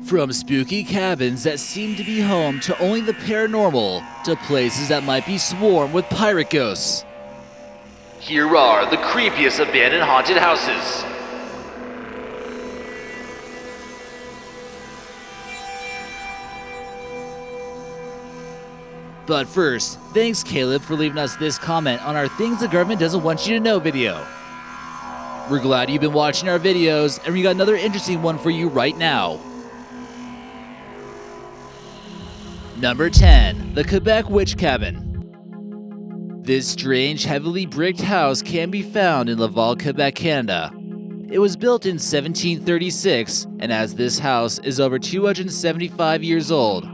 From spooky cabins that seem to be home to only the paranormal, to places that might be swarmed with pirate ghosts. Here are the creepiest abandoned haunted houses. But first, thanks Caleb for leaving us this comment on our Things the Government Doesn't Want You to Know video. We're glad you've been watching our videos, and we got another interesting one for you right now. Number 10. The Quebec Witch Cabin. This strange, heavily bricked house can be found in Laval, Quebec, Canada. It was built in 1736, and as this house is over 275 years old,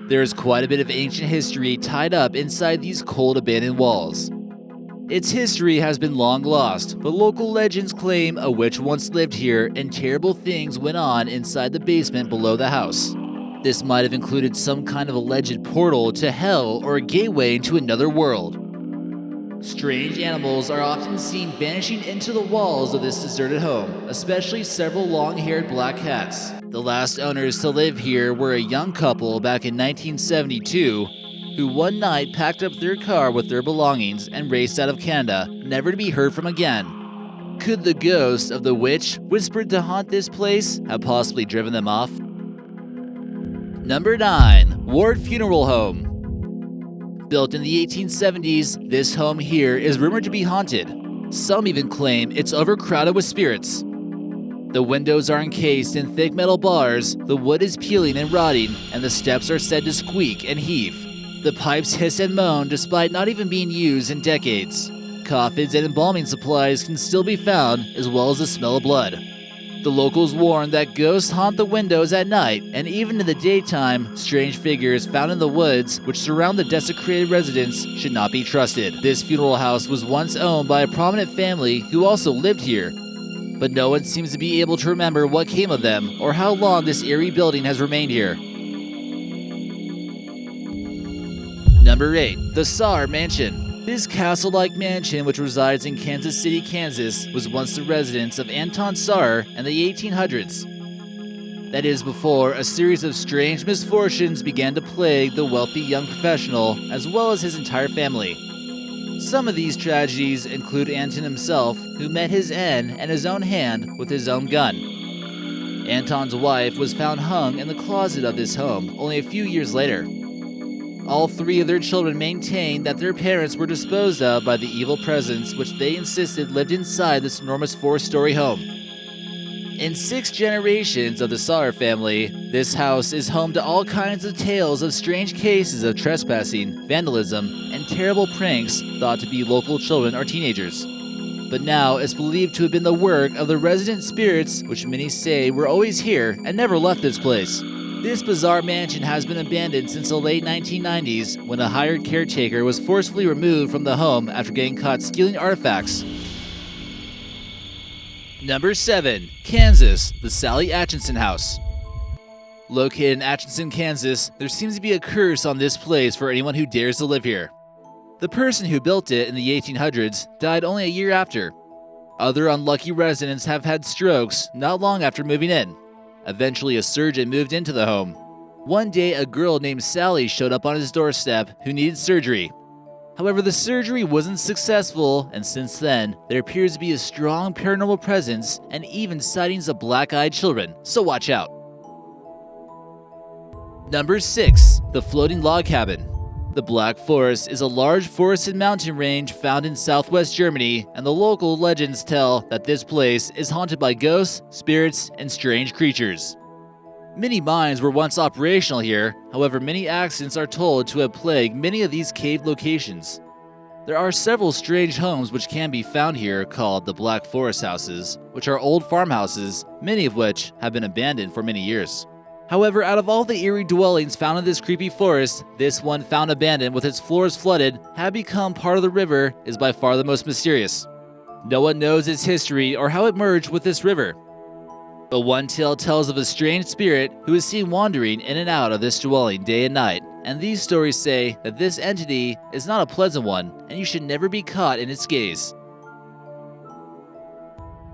there is quite a bit of ancient history tied up inside these cold, abandoned walls. Its history has been long lost, but local legends claim a witch once lived here and terrible things went on inside the basement below the house. This might have included some kind of alleged portal to hell or a gateway into another world. Strange animals are often seen vanishing into the walls of this deserted home, especially several long-haired black cats. The last owners to live here were a young couple back in 1972 who one night packed up their car with their belongings and raced out of Canada, never to be heard from again. Could the ghost of the witch whispered to haunt this place have possibly driven them off? Number 9. Ward Funeral Home. Built in the 1870s, this home here is rumored to be haunted. Some even claim it's overcrowded with spirits. The windows are encased in thick metal bars, the wood is peeling and rotting, and the steps are said to squeak and heave. The pipes hiss and moan despite not even being used in decades. Coffins and embalming supplies can still be found, as well as the smell of blood. The locals warn that ghosts haunt the windows at night, and even in the daytime, strange figures found in the woods which surround the desecrated residence should not be trusted. This funeral house was once owned by a prominent family who also lived here, but no one seems to be able to remember what came of them or how long this eerie building has remained here. Number 8. The Saar Mansion. This castle-like mansion, which resides in Kansas City, Kansas, was once the residence of Anton Saar in the 1800s. That is before a series of strange misfortunes began to plague the wealthy young professional as well as his entire family. Some of these tragedies include Anton himself, who met his end and his own hand with his own gun. Anton's wife was found hung in the closet of this home only a few years later. All three of their children maintained that their parents were disposed of by the evil presence which they insisted lived inside this enormous 4-story home. In 6 generations of the Saar family, this house is home to all kinds of tales of strange cases of trespassing, vandalism, and terrible pranks thought to be local children or teenagers. But now it's believed to have been the work of the resident spirits, which many say were always here and never left this place. This bizarre mansion has been abandoned since the late 1990s, when a hired caretaker was forcefully removed from the home after getting caught stealing artifacts. Number 7. Kansas, the Sally Atchison House. Located in Atchison, Kansas, there seems to be a curse on this place for anyone who dares to live here. The person who built it in the 1800s died only a year after. Other unlucky residents have had strokes not long after moving in. Eventually, a surgeon moved into the home. One day, a girl named Sally showed up on his doorstep who needed surgery. However, the surgery wasn't successful, and since then, there appears to be a strong paranormal presence and even sightings of black-eyed children, so watch out. Number 6. The Floating Log Cabin. The Black Forest is a large forested mountain range found in southwest Germany, and the local legends tell that this place is haunted by ghosts, spirits, and strange creatures. Many mines were once operational here, however many accidents are told to have plagued many of these cave locations. There are several strange homes which can be found here called the Black Forest Houses, which are old farmhouses, many of which have been abandoned for many years. However, out of all the eerie dwellings found in this creepy forest, this one found abandoned with its floors flooded, had become part of the river, is by far the most mysterious. No one knows its history or how it merged with this river. But one tale tells of a strange spirit who is seen wandering in and out of this dwelling day and night, and these stories say that this entity is not a pleasant one, and you should never be caught in its gaze.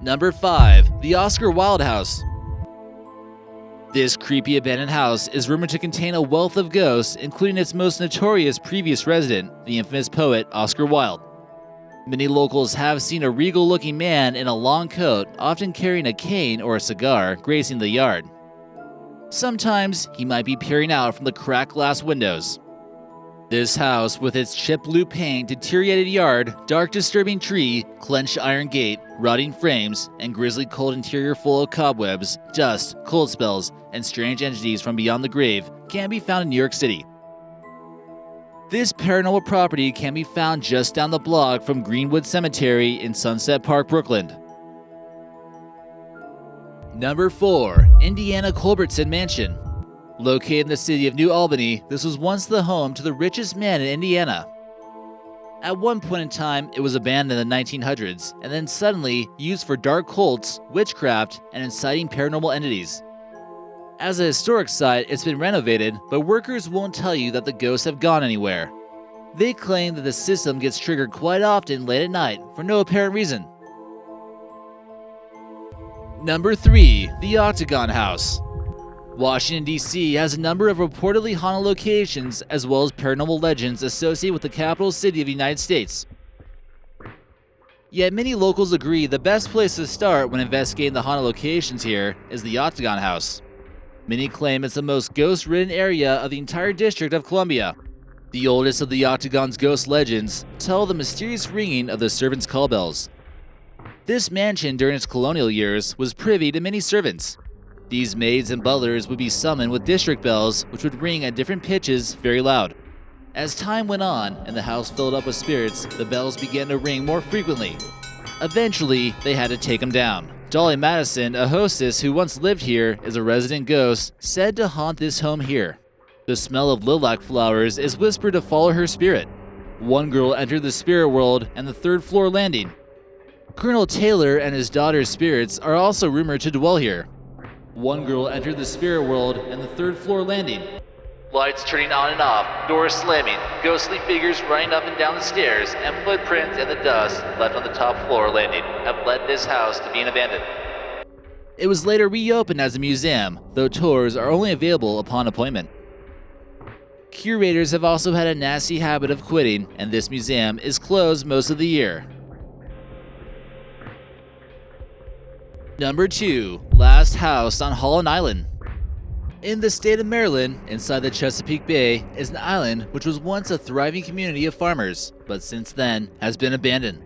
Number 5. The Oscar Wilde House. This creepy abandoned house is rumored to contain a wealth of ghosts, including its most notorious previous resident, the infamous poet Oscar Wilde. Many locals have seen a regal-looking man in a long coat, often carrying a cane or a cigar, gracing the yard. Sometimes he might be peering out from the cracked glass windows. This house, with its chipped blue paint, deteriorated yard, dark disturbing tree, clenched iron gate, rotting frames, and grisly cold interior full of cobwebs, dust, cold spells, and strange entities from beyond the grave, can be found in New York City. This paranormal property can be found just down the block from Greenwood Cemetery in Sunset Park, Brooklyn. Number 4. Indiana Culbertson Mansion. Located in the city of New Albany, this was once the home to the richest man in Indiana. At one point in time, it was abandoned in the 1900s, and then suddenly used for dark cults, witchcraft, and inciting paranormal entities. As a historic site, it's been renovated, but workers won't tell you that the ghosts have gone anywhere. They claim that the system gets triggered quite often late at night for no apparent reason. Number 3. The Octagon House. Washington, D.C. has a number of reportedly haunted locations as well as paranormal legends associated with the capital city of the United States. Yet many locals agree the best place to start when investigating the haunted locations here is the Octagon House. Many claim it's the most ghost-ridden area of the entire District of Columbia. The oldest of the Octagon's ghost legends tell the mysterious ringing of the servants' call bells. This mansion during its colonial years was privy to many servants. These maids and butlers would be summoned with district bells, which would ring at different pitches very loud. As time went on and the house filled up with spirits, the bells began to ring more frequently. Eventually, they had to take them down. Dolly Madison, a hostess who once lived here, is a resident ghost said to haunt this home here. The smell of lilac flowers is whispered to follow her spirit. One girl entered the spirit world and the third-floor landing. Colonel Taylor and his daughter's spirits are also rumored to dwell here. One girl entered the spirit world and the third-floor landing. Lights turning on and off, doors slamming, ghostly figures running up and down the stairs, and footprints and the dust left on the top floor landing have led this house to being abandoned. It was later reopened as a museum, though tours are only available upon appointment. Curators have also had a nasty habit of quitting, and this museum is closed most of the year. Number 2. Last House on Holland Island. In the state of Maryland, inside the Chesapeake Bay, is an island which was once a thriving community of farmers, but since then has been abandoned.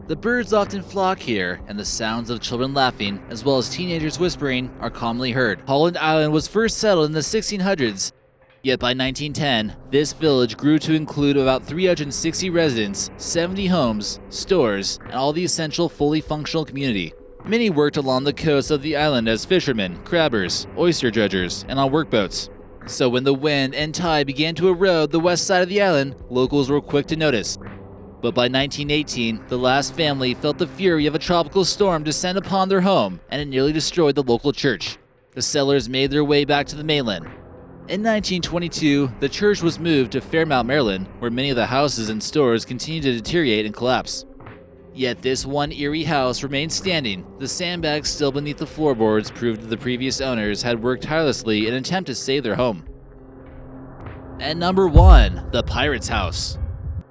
The birds often flock here, and the sounds of children laughing, as well as teenagers whispering, are commonly heard. Holland Island was first settled in the 1600s, yet by 1910, this village grew to include about 360 residents, 70 homes, stores, and all the essential fully functional community. Many worked along the coast of the island as fishermen, crabbers, oyster dredgers, and on workboats. So when the wind and tide began to erode the west side of the island, locals were quick to notice. But by 1918, the last family felt the fury of a tropical storm descend upon their home, and it nearly destroyed the local church. The settlers made their way back to the mainland. In 1922, the church was moved to Fairmount, Maryland, where many of the houses and stores continued to deteriorate and collapse. Yet this one eerie house remained standing. The sandbags still beneath the floorboards proved that the previous owners had worked tirelessly in an attempt to save their home. At number 1, the Pirate's House.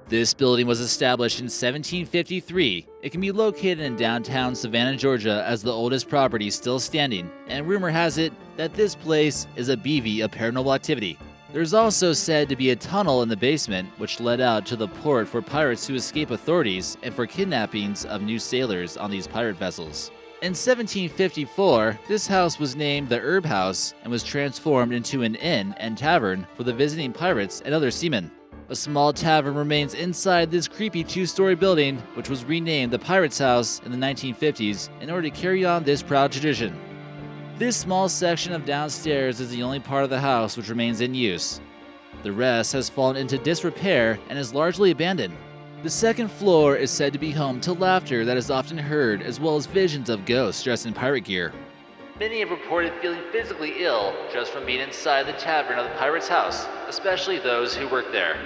This building was established in 1753. It can be located in downtown Savannah, Georgia as the oldest property still standing, and rumor has it that this place is a bevy of paranormal activity. There's also said to be a tunnel in the basement which led out to the port for pirates to escape authorities and for kidnappings of new sailors on these pirate vessels. In 1754, this house was named the Herb House and was transformed into an inn and tavern for the visiting pirates and other seamen. A small tavern remains inside this creepy two-story building, which was renamed the Pirate's House in the 1950s in order to carry on this proud tradition. This small section of downstairs is the only part of the house which remains in use. The rest has fallen into disrepair and is largely abandoned. The second floor is said to be home to laughter that is often heard, as well as visions of ghosts dressed in pirate gear. Many have reported feeling physically ill just from being inside the tavern of the Pirate's House, especially those who work there.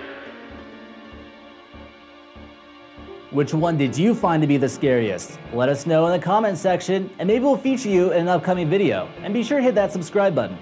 Which one did you find to be the scariest? Let us know in the comments section, and maybe we'll feature you in an upcoming video. And be sure to hit that subscribe button.